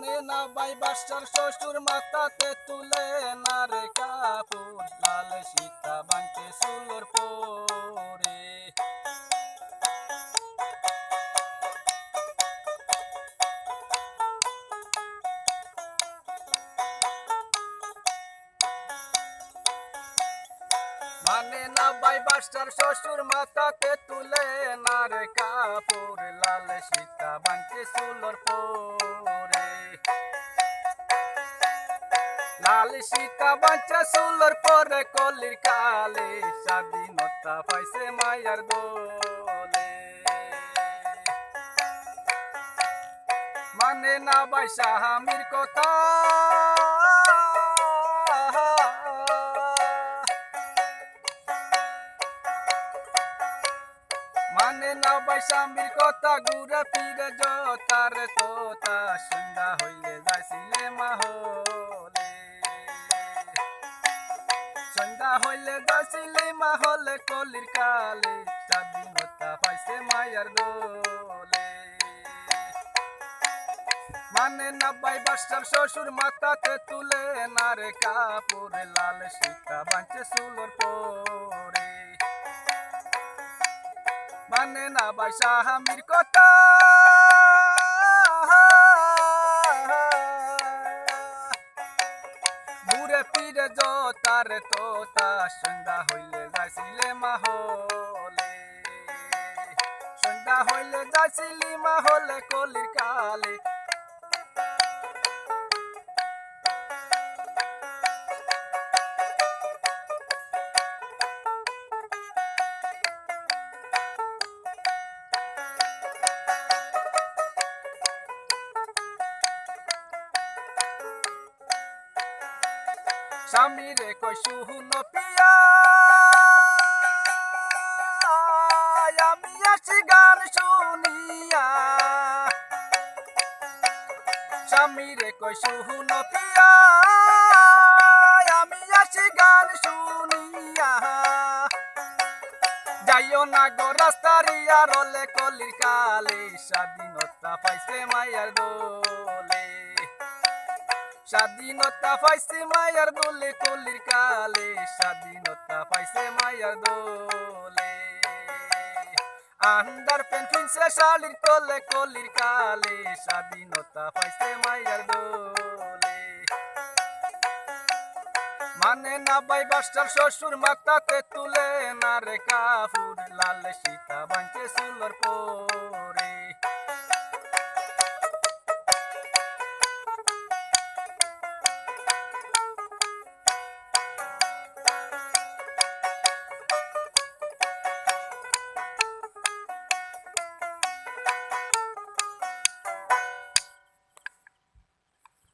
মানে না ভাই বাসার শ্বশুর মাথাতে তুলে না রে কাপড় লাল সীতা বাঁধতে চুলোর পরে। মানে না ভাই বাসার শ্বশুর মাথাতে তুলে না রে কাপড় লাল সীতা বাঁধতে চুলোর পরে। লাল সীতা বাঁচা চুলোর পরে কলির কালে স্বাধীনতা পাইছে মায়ার দোলে। মানে না ভাই স্বামীর কথা মানে না ভাই স্বামীর কথা ঘুরে ফিরে যতার তোতা সন্ধ্যা হইলে যাইছিলে মাহলে। সন্ধ্যা হইলে যাইছিলে মাহলে কলির কালে স্বাধীনতা পাইছে মায়ার দোলে। মানে না ভাই বাসার শ্বশুর মাথাতে তুলে না রে কাপড় লাল সীতা বাঁধতে চুলোর পরে। মানে না ভাই স্বামীর কথা ঘুরে ফিরে যতার তোতা সন্ধ্যা হইলে যাইছিলে মাহলে। সন্ধ্যা হইলে যাইছিলি মাহলে কলির কালে। স্বামীরে কই শুন পিয়া আমি আছি গান শুনিয়া। স্বামীরে কই শুন পিয়া আমি আছি গান শুনিয়া। যাইও না গো রাস্তারিয়া রলে কলির কালে স্বাধীনতা পাইছে মায়ার দোলে। স্বাধীনতা পাইছে মায়ার দোলে কলির কালে স্বাধীনতা পাইছে মায়ার দোলে। আন্ডার প্যান্ট পিনছে শাড়ির তলে কলির কালে স্বাধীনতা পাইছে মায়ার দোলে। মানে না ভাই বাসার শ্বশুর মাথাতে তুলে না রে কাপড় লাল সীতা বাঁধতে চুলোর পরে।